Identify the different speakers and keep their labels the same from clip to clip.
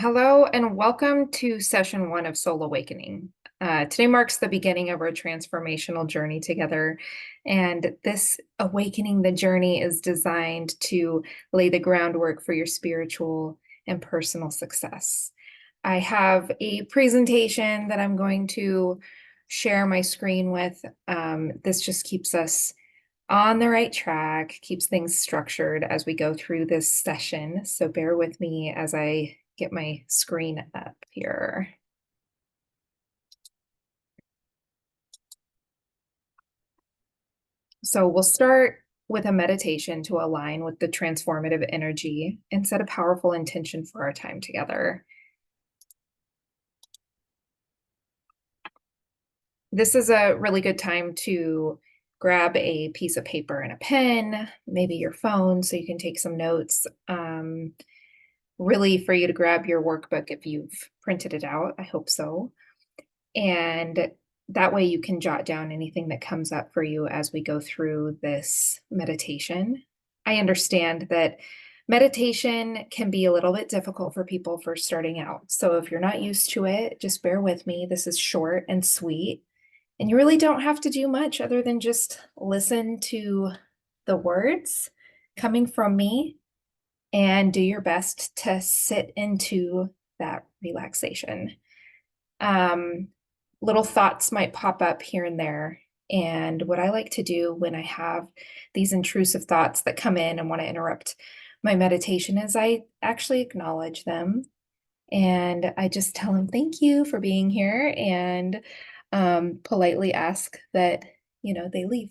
Speaker 1: Hello and welcome to session one of Soul Awakening. Today marks the beginning of our transformational journey together. And this awakening, the journey is designed to lay the groundwork for your spiritual and personal success. I have a presentation that I'm going to share my screen with. This just keeps us on the right track, keeps things structured as we go through this session. So bear with me as I get my screen up here. So we'll start with a meditation to align with the transformative energy and set a powerful intention for our time together. This is a really good time to grab a piece of paper and a pen, maybe your phone, so you can take some notes. Really for you to grab your workbook if you've printed it out. I hope so. And that way you can jot down anything that comes up for you as we go through this meditation. I understand that meditation can be a little bit difficult for people first starting out. So if you're not used to it, just bear with me. This is short and sweet. And you really don't have to do much other than just listen to the words coming from me and do your best to sit into that relaxation. Little thoughts might pop up here and there. And what I like to do when I have these intrusive thoughts that come in and want to interrupt my meditation is I actually acknowledge them and I just tell them thank you for being here and politely ask that, they leave.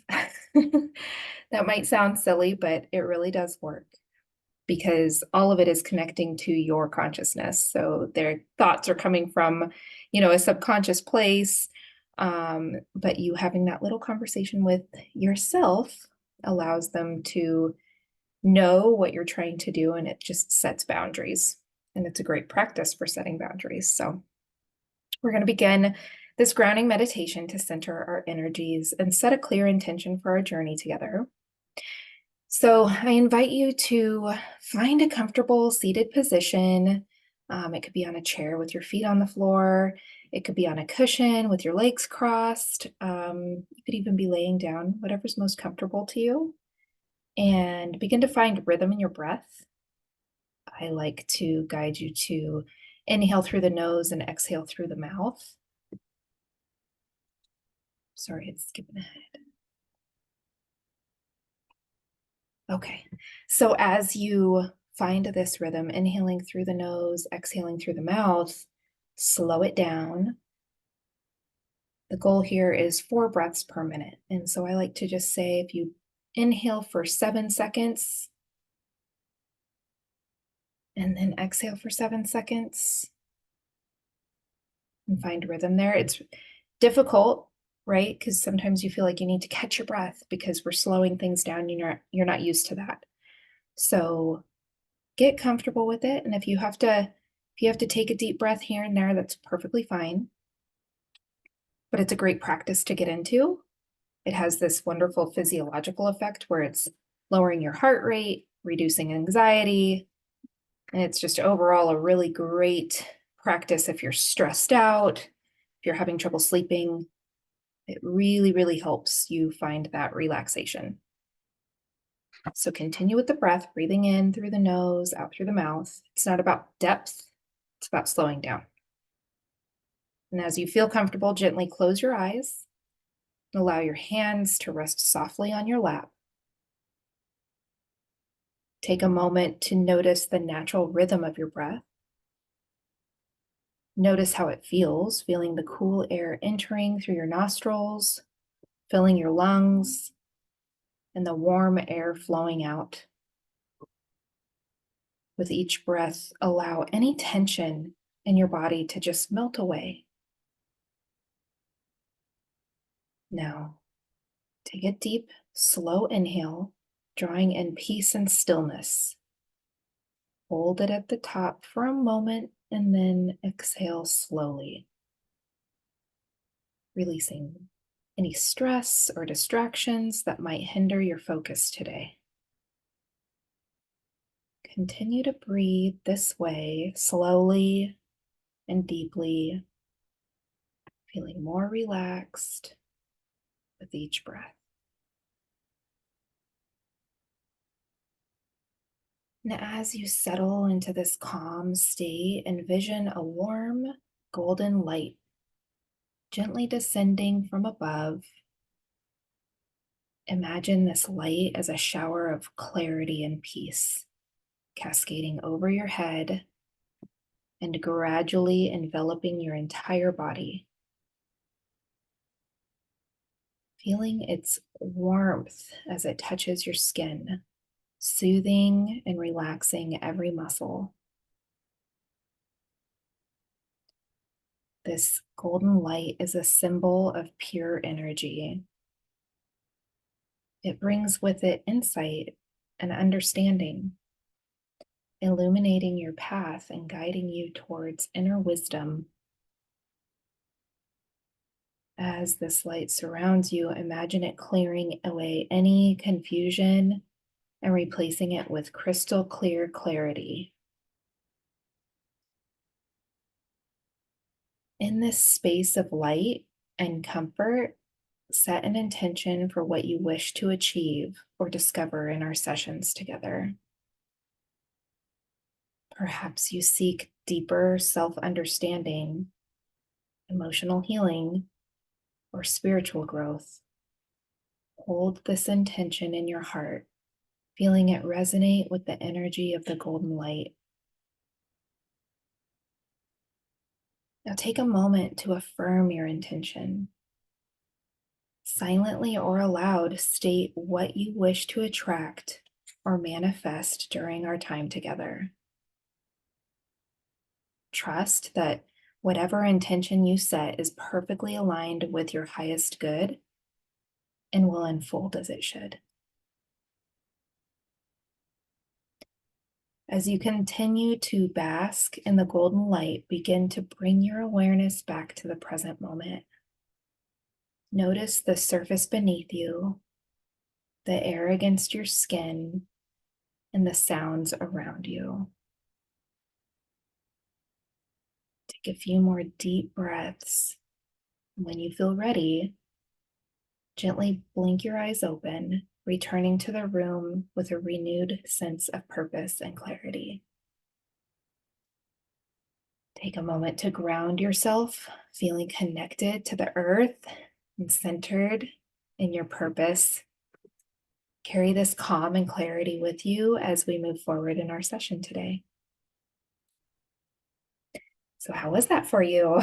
Speaker 1: That might sound silly, but it really does work because all of it is connecting to your consciousness. So their thoughts are coming from, a subconscious place. But you having that little conversation with yourself allows them to know what you're trying to do, and it just sets boundaries. And it's a great practice for setting boundaries. So we're going to begin this grounding meditation to center our energies and set a clear intention for our journey together. So I invite you to find a comfortable seated position. It could be on a chair with your feet on the floor. It could be on a cushion with your legs crossed. You could even be laying down, whatever's most comfortable to you. And begin to find rhythm in your breath. I like to guide you to inhale through the nose and exhale through the mouth. Sorry, it's skipping ahead. Okay, so as you find this rhythm, inhaling through the nose, exhaling through the mouth, slow it down. The goal here is 4 breaths per minute. And so I like to just say if you inhale for 7 seconds and then exhale for 7 seconds and find rhythm there. It's difficult, right? Because sometimes you feel like you need to catch your breath because we're slowing things down. You're not used to that. So get comfortable with it. And if you have to take a deep breath here and there, that's perfectly fine. But it's a great practice to get into. It has this wonderful physiological effect where it's lowering your heart rate, reducing anxiety, and it's just overall a really great practice if you're stressed out, if you're having trouble sleeping. It really, really helps you find that relaxation. So continue with the breath, breathing in through the nose, out through the mouth. It's not about depth, it's about slowing down. And as you feel comfortable, gently close your eyes. Allow your hands to rest softly on your lap. Take a moment to notice the natural rhythm of your breath. Notice how it feels, feeling the cool air entering through your nostrils, filling your lungs, and the warm air flowing out. With each breath, allow any tension in your body to just melt away. Now, take a deep, slow inhale, drawing in peace and stillness. Hold it at the top for a moment and then exhale slowly, releasing any stress or distractions that might hinder your focus today. continue to breathe this way, slowly and deeply, feeling more relaxed with each breath. And as you settle into this calm state, envision a warm golden light gently descending from above. Imagine this light as a shower of clarity and peace, cascading over your head and gradually enveloping your entire body. Feeling its warmth as it touches your skin, soothing and relaxing every muscle. This golden light is a symbol of pure energy. It brings with it insight and understanding, illuminating your path and guiding you towards inner wisdom. As this light surrounds you, imagine it clearing away any confusion and replacing it with crystal clear clarity. In this space of light and comfort, set an intention for what you wish to achieve or discover in our sessions together. Perhaps you seek deeper self-understanding, emotional healing, or spiritual growth. Hold this intention in your heart, feeling it resonate with the energy of the golden light. Now take a moment to affirm your intention. Silently or aloud, state what you wish to attract or manifest during our time together. Trust that whatever intention you set is perfectly aligned with your highest good and will unfold as it should. As you continue to bask in the golden light, begin to bring your awareness back to the present moment. Notice the surface beneath you, the air against your skin, and the sounds around you. Take a few more deep breaths. When you feel ready, gently blink your eyes open, returning to the room with a renewed sense of purpose and clarity. Take a moment to ground yourself, feeling connected to the earth and centered in your purpose. Carry this calm and clarity with you as we move forward in our session today. So how was that for you?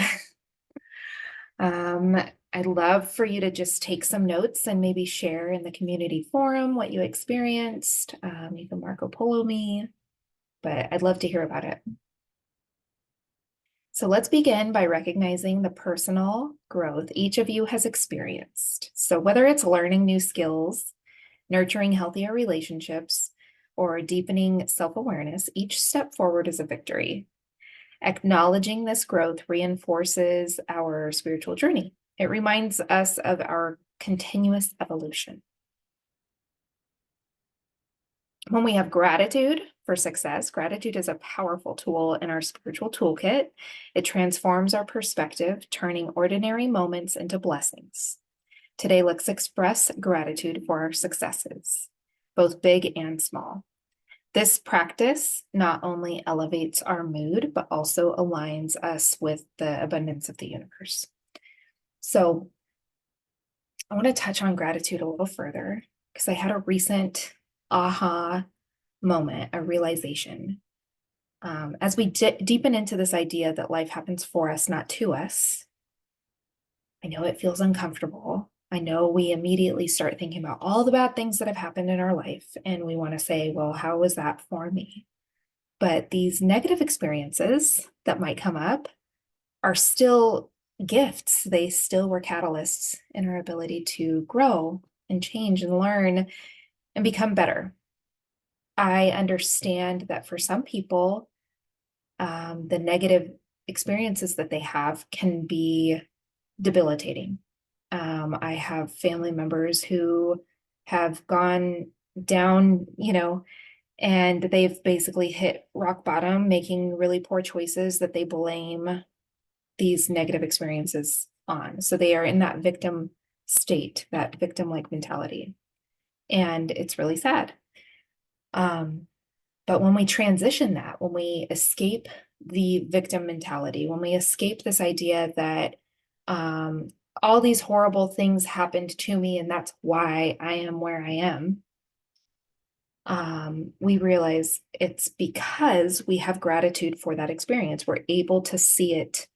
Speaker 1: I'd love for you to just take some notes and maybe share in the community forum what you experienced. You can Marco Polo me, but I'd love to hear about it. So let's begin by recognizing the personal growth each of you has experienced. So whether it's learning new skills, nurturing healthier relationships, or deepening self-awareness, each step forward is a victory. Acknowledging this growth reinforces our spiritual journey. It reminds us of our continuous evolution. When we have gratitude for success, gratitude is a powerful tool in our spiritual toolkit. It transforms our perspective, turning ordinary moments into blessings. Today, let's express gratitude for our successes, both big and small. This practice not only elevates our mood, but also aligns us with the abundance of the universe. So I want to touch on gratitude a little further because I had a recent aha moment, a realization. As we deepen into this idea that life happens for us, not to us, I know it feels uncomfortable. I know we immediately start thinking about all the bad things that have happened in our life, and we want to say, well, how was that for me? But these negative experiences that might come up are still gifts. They still were catalysts in our ability to grow and change and learn and become better. I understand that for some people, the negative experiences that they have can be debilitating. I have family members who have gone down, And they've basically hit rock bottom, making really poor choices that they blame these negative experiences on. So they are in that victim state, that victim-like mentality. And it's really sad. But when we transition that, when we escape the victim mentality, when we escape this idea that all these horrible things happened to me and that's why I am where I am, we realize it's because we have gratitude for that experience. We're able to see it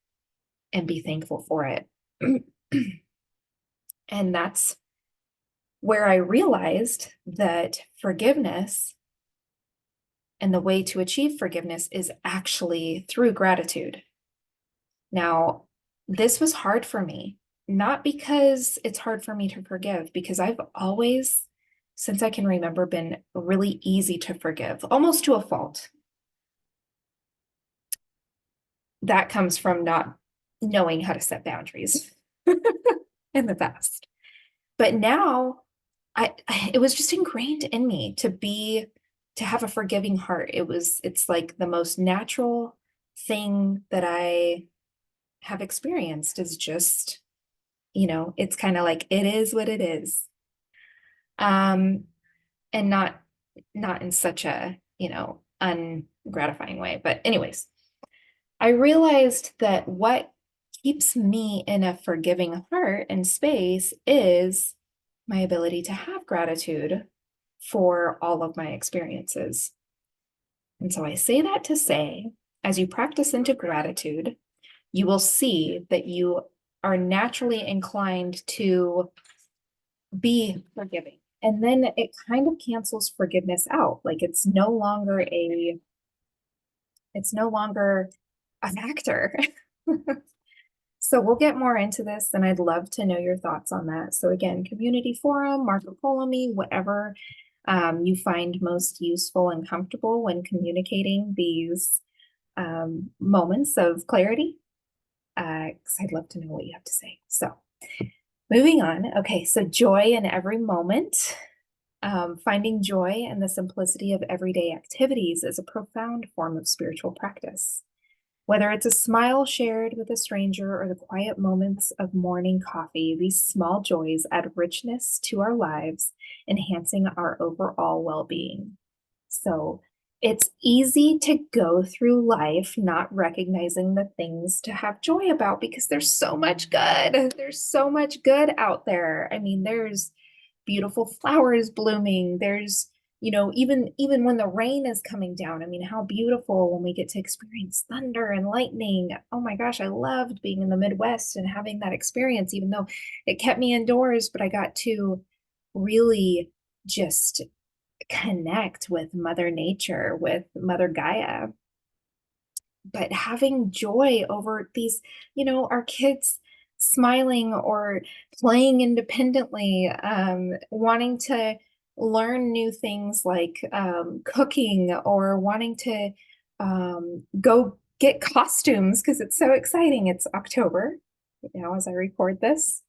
Speaker 1: and be thankful for it. And that's where I realized that forgiveness and the way to achieve forgiveness is actually through gratitude. Now, this was hard for me, not because it's hard for me to forgive, because I've always, since I can remember, been really easy to forgive, almost to a fault. That comes from not knowing how to set boundaries in the past. But now it was just ingrained in me to have a forgiving heart. It's like the most natural thing that I have experienced is just, it's kind of like it is what it is. And not in such a, ungratifying way. But anyways, I realized that what keeps me in a forgiving heart and space is my ability to have gratitude for all of my experiences. And so I say that to say, as you practice into gratitude, you will see that you are naturally inclined to be forgiving. And then it kind of cancels forgiveness out. Like it's no longer a factor. So we'll get more into this, and I'd love to know your thoughts on that. So again, community forum, Marco Polo me, whatever you find most useful and comfortable when communicating these moments of clarity, because I'd love to know what you have to say. So moving on. Okay, so joy in every moment. Finding joy in the simplicity of everyday activities is a profound form of spiritual practice. Whether it's a smile shared with a stranger or the quiet moments of morning coffee, these small joys add richness to our lives, enhancing our overall well-being. So it's easy to go through life not recognizing the things to have joy about because there's so much good. There's so much good out there. I mean, there's beautiful flowers blooming. There's, even when the rain is coming down, I mean, how beautiful when we get to experience thunder and lightning. Oh my gosh, I loved being in the Midwest and having that experience, even though it kept me indoors, but I got to really just connect with Mother Nature, with Mother Gaia. But having joy over these, our kids smiling or playing independently, wanting to learn new things like cooking or wanting to go get costumes because it's so exciting. It's October now as I record this.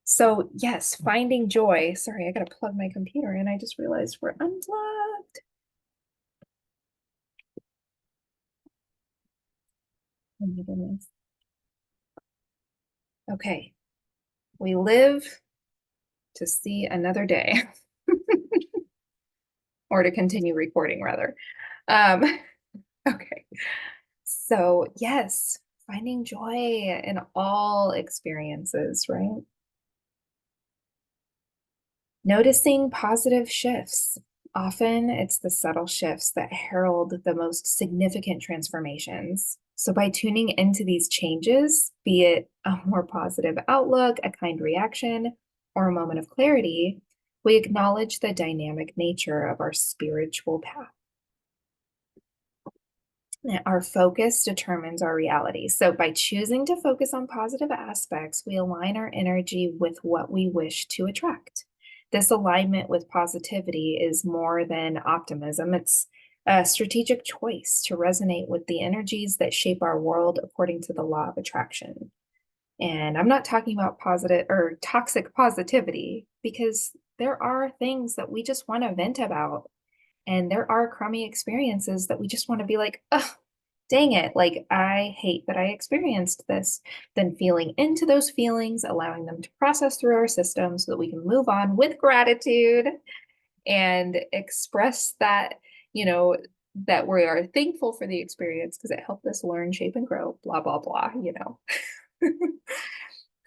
Speaker 1: So yes, finding joy. Sorry, I gotta plug my computer in. I just realized we're unplugged. Oh my goodness. Okay, we live to see another day, or to continue recording rather. Um, okay, so yes, finding joy in all experiences, right? Noticing positive shifts. Often it's the subtle shifts that herald the most significant transformations. So by tuning into these changes, be it a more positive outlook, a kind reaction, or a moment of clarity, we acknowledge the dynamic nature of our spiritual path. Our focus determines our reality. So by choosing to focus on positive aspects, we align our energy with what we wish to attract. This alignment with positivity is more than optimism. It's a strategic choice to resonate with the energies that shape our world according to the law of attraction. And I'm not talking about positive or toxic positivity because there are things that we just want to vent about. And there are crummy experiences that we just want to be like, oh, dang it, like I hate that I experienced this. Then feeling into those feelings, allowing them to process through our system so that we can move on with gratitude and express that, you know, that we are thankful for the experience because it helped us learn, shape, and grow, blah, blah, blah, you know.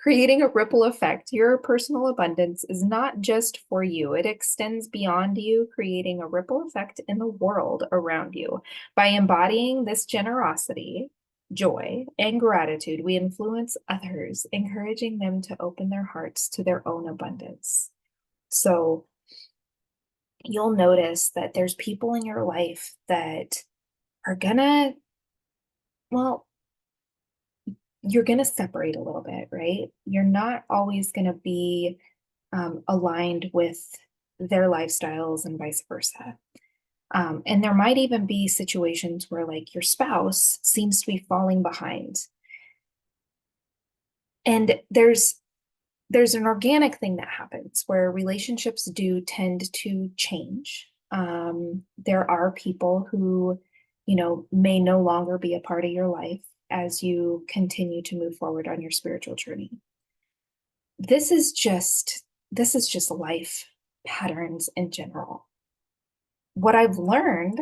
Speaker 1: Creating a ripple effect, your personal abundance is not just for you, it extends beyond you, creating a ripple effect in the world around you. By embodying this generosity, joy, and gratitude, we influence others, encouraging them to open their hearts to their own abundance. So you'll notice that there's people in your life that are gonna, well, you're gonna separate a little bit, right? You're not always gonna be aligned with their lifestyles and vice versa. And there might even be situations where like your spouse seems to be falling behind. And there's an organic thing that happens where relationships do tend to change. There are people who, you know, may no longer be a part of your life as you continue to move forward on your spiritual journey. This is just this is just life patterns in general. What I've learned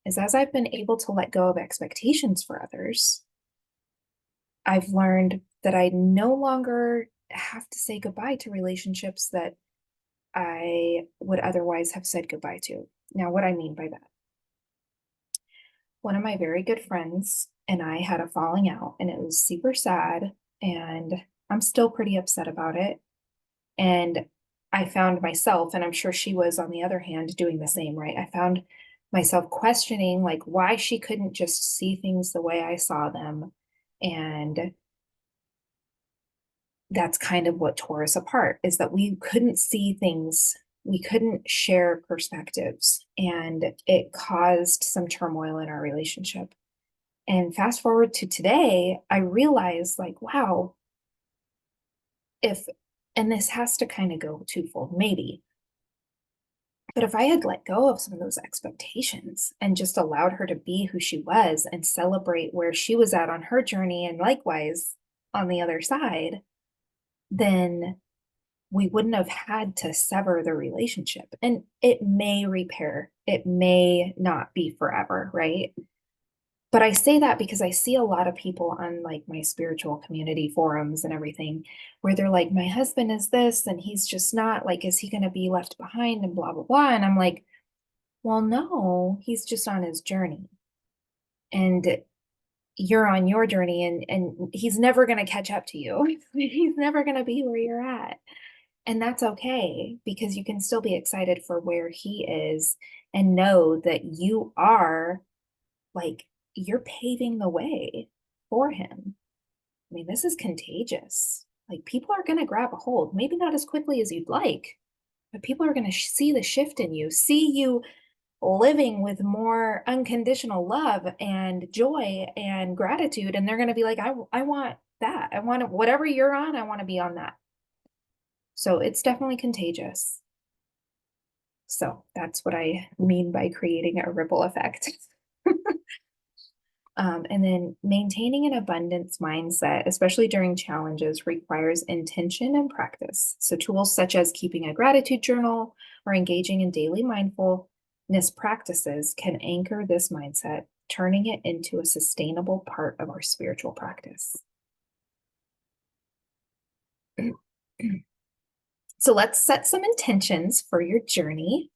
Speaker 1: is as I've been able to let go of expectations for others, I've learned that I no longer have to say goodbye to relationships that I would otherwise have said goodbye to. Now, what I mean by that, one of my very good friends and I had a falling out, and it was super sad, and I'm still pretty upset about it. And I found myself, and I'm sure she was on the other hand doing the same, right? I found myself questioning like why she couldn't just see things the way I saw them. And that's kind of what tore us apart, is that we couldn't see things, we couldn't share perspectives, and it caused some turmoil in our relationship. And fast forward to today, I realized like, wow, if, and this has to kind of go twofold, maybe. But if I had let go of some of those expectations and just allowed her to be who she was and celebrate where she was at on her journey, and likewise on the other side, then we wouldn't have had to sever the relationship. And it may repair, it may not be forever, right? But I say that because I see a lot of people on like my spiritual community forums and everything where they're like, my husband is this and he's just not, like, is he going to be left behind and blah, blah, blah. And I'm like, well, no, he's just on his journey. And you're on your journey, and he's never going to catch up to you. He's never going to be where you're at. And that's okay, because you can still be excited for where he is and know that you are like, you're paving the way for him. I mean, this is contagious. Like, people are going to grab a hold, maybe not as quickly as you'd like, but people are going to see the shift in you, see you living with more unconditional love and joy and gratitude. And they're going to be like, I want that. I want whatever you're on, I want to be on that. So it's definitely contagious. So that's what I mean by creating a ripple effect. And then maintaining an abundance mindset, especially during challenges, requires intention and practice. So tools such as keeping a gratitude journal or engaging in daily mindfulness practices can anchor this mindset, turning it into a sustainable part of our spiritual practice. So let's set some intentions for your journey.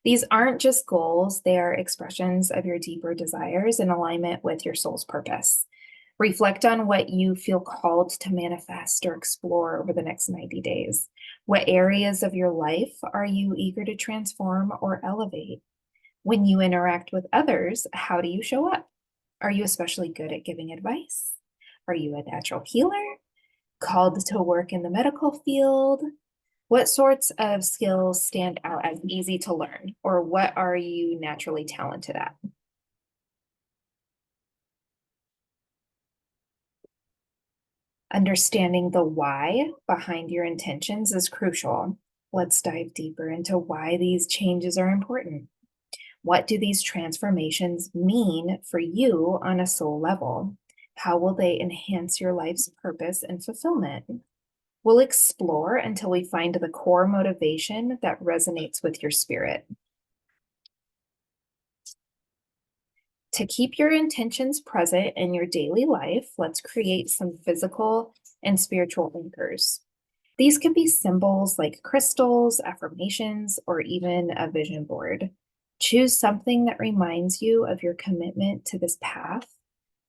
Speaker 1: These aren't just goals, they are expressions of your deeper desires in alignment with your soul's purpose. Reflect on what you feel called to manifest or explore over the next 90 days. What areas of your life are you eager to transform or elevate? When you interact with others, how do you show up? Are you especially good at giving advice? Are you a natural healer? Called to work in the medical field? What sorts of skills stand out as easy to learn, or what are you naturally talented at? Understanding the why behind your intentions is crucial. Let's dive deeper into why these changes are important. What do these transformations mean for you on a soul level? How will they enhance your life's purpose and fulfillment? We'll explore until we find the core motivation that resonates with your spirit. To keep your intentions present in your daily life, let's create some physical and spiritual anchors. These can be symbols like crystals, affirmations, or even a vision board. Choose something that reminds you of your commitment to this path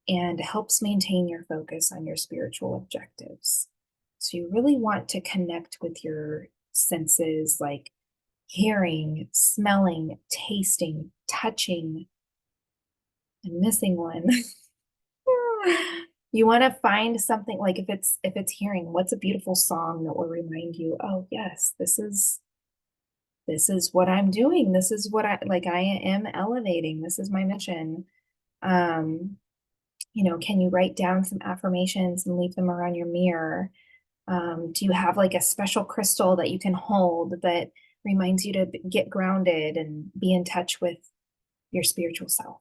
Speaker 1: and helps maintain your focus on your spiritual objectives. So, you really want to connect with your senses like hearing, smelling, tasting, touching. I'm missing one. You want to find something like if it's hearing, what's a beautiful song that will remind you, oh yes, this is what I'm doing. This is what I am elevating. This is my mission. Um, can you write down some affirmations and leave them around your mirror? Do you have like a special crystal that you can hold that reminds you to get grounded and be in touch with your spiritual self?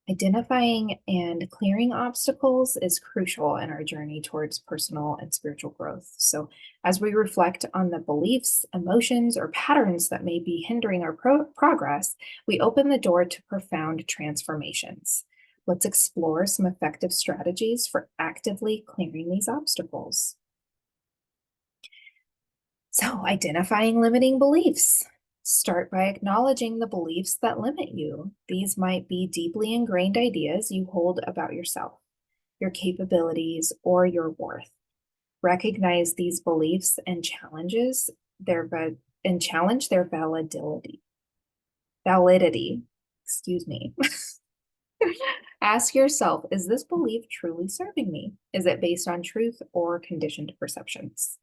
Speaker 1: Identifying and clearing obstacles is crucial in our journey towards personal and spiritual growth. So, as we reflect on the beliefs, emotions, or patterns that may be hindering our progress, we open the door to profound transformations. Let's explore some effective strategies for actively clearing these obstacles. So, identifying limiting beliefs. Start by acknowledging the beliefs that limit you. These might be deeply ingrained ideas you hold about yourself, your capabilities, or your worth. Recognize these beliefs and challenge their validity. Excuse me. Ask yourself, is this belief truly serving me? Is it based on truth or conditioned perceptions?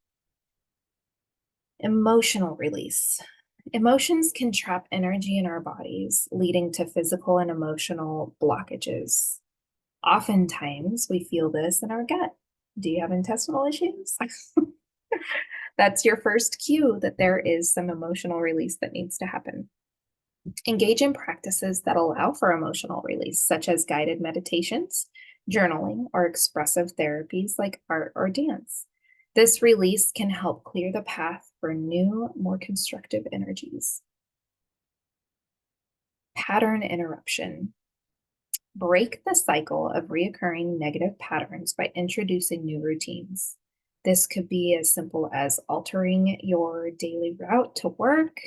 Speaker 1: Emotional release. Emotions can trap energy in our bodies, leading to physical and emotional blockages. Oftentimes, we feel this in our gut. Do you have intestinal issues? That's your first cue that there is some emotional release that needs to happen. Engage in practices that allow for emotional release, such as guided meditations, journaling, or expressive therapies like art or dance. This release can help clear the path for new, more constructive energies. Pattern interruption. Break the cycle of reoccurring negative patterns by introducing new routines. This could be as simple as altering your daily route to work,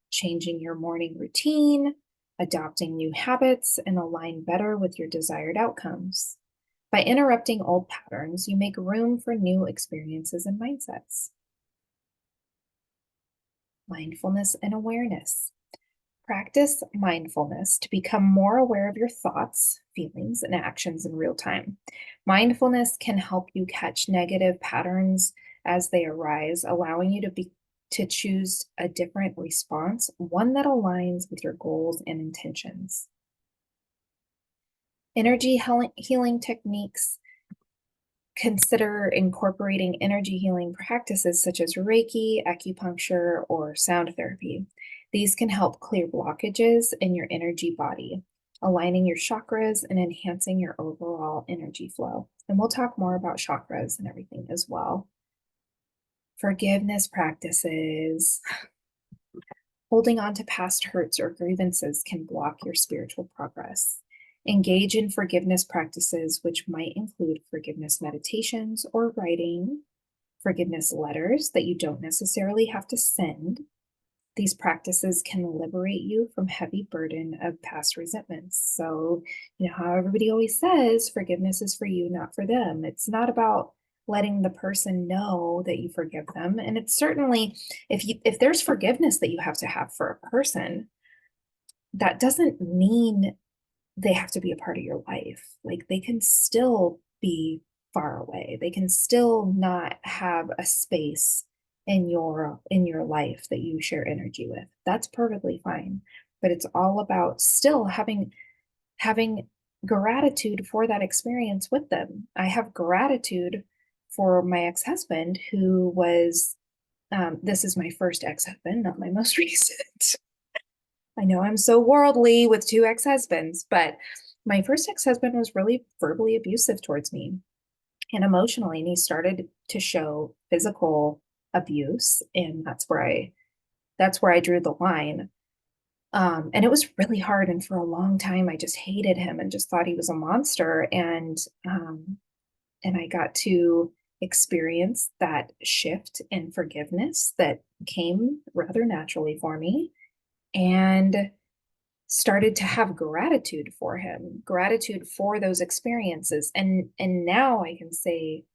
Speaker 1: changing your morning routine, adopting new habits, and align better with your desired outcomes. By interrupting old patterns, you make room for new experiences and mindsets. Mindfulness and awareness. Practice mindfulness to become more aware of your thoughts, feelings, and actions in real time. Mindfulness can help you catch negative patterns as they arise, allowing you to choose a different response, one that aligns with your goals and intentions. Energy healing techniques. Consider incorporating energy healing practices such as Reiki, acupuncture, or sound therapy. These can help clear blockages in your energy body, aligning your chakras and enhancing your overall energy flow. And we'll talk more about chakras and everything as well. Forgiveness practices. Holding on to past hurts or grievances can block your spiritual progress. Engage in forgiveness practices, which might include forgiveness meditations or writing, forgiveness letters that you don't necessarily have to send. These practices can liberate you from heavy burden of past resentments. So, how everybody always says forgiveness is for you, not for them. It's not about letting the person know that you forgive them. And it's certainly, if there's forgiveness that you have to have for a person, that doesn't mean they have to be a part of your life. Like they can still be far away. They can still not have a space in your life that you share energy with. That's perfectly fine. But it's all about still having gratitude for that experience with them. I have gratitude for my ex-husband who was, this is my first ex-husband, not my most recent. I know I'm so worldly with two ex-husbands, but my first ex-husband was really verbally abusive towards me and emotionally, and he started to show physical abuse, and that's where I drew the line. And it was really hard, and for a long time I just hated him and just thought he was a monster. And I got to experience that shift in forgiveness that came rather naturally for me, and started to have gratitude for him, gratitude for those experiences. And now I can say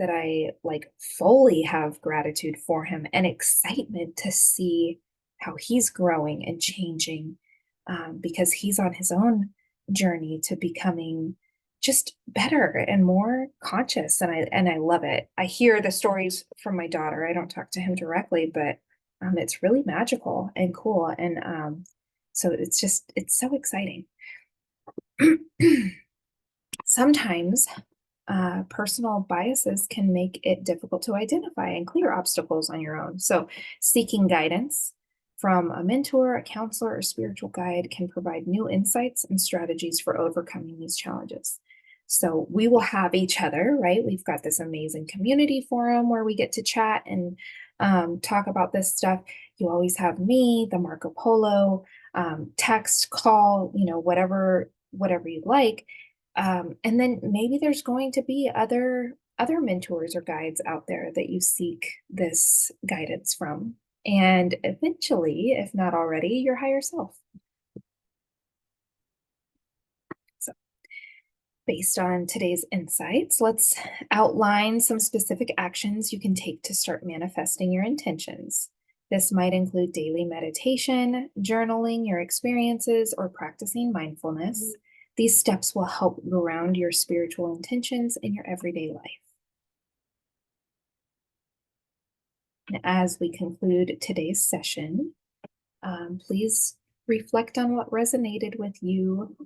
Speaker 1: that I like fully have gratitude for him and excitement to see how he's growing and changing, because he's on his own journey to becoming just better and more conscious. And I love it. I hear the stories from my daughter. I don't talk to him directly, but it's really magical and cool. And so it's so exciting. Sometimes personal biases can make it difficult to identify and clear obstacles on your own. So seeking guidance from a mentor, a counselor, or spiritual guide can provide new insights and strategies for overcoming these challenges. So we will have each other, right? We've got this amazing community forum where we get to chat and talk about this stuff. You always have me, the Marco Polo, text, call, whatever you'd like. And then maybe there's going to be other mentors or guides out there that you seek this guidance from. And eventually, if not already, your higher self. So based on today's insights, let's outline some specific actions you can take to start manifesting your intentions. This might include daily meditation, journaling your experiences, or practicing mindfulness. These steps will help ground your spiritual intentions in your everyday life. And as we conclude today's session, please reflect on what resonated with you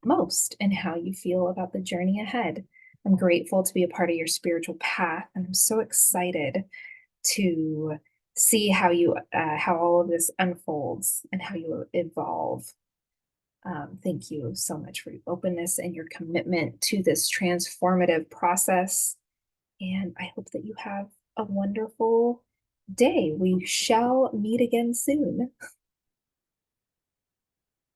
Speaker 1: most and how you feel about the journey ahead. I'm grateful to be a part of your spiritual path, and I'm so excited to see how all of this unfolds and how you evolve. Thank you so much for your openness and your commitment to this transformative process. And I hope that you have a wonderful day. We shall meet again soon.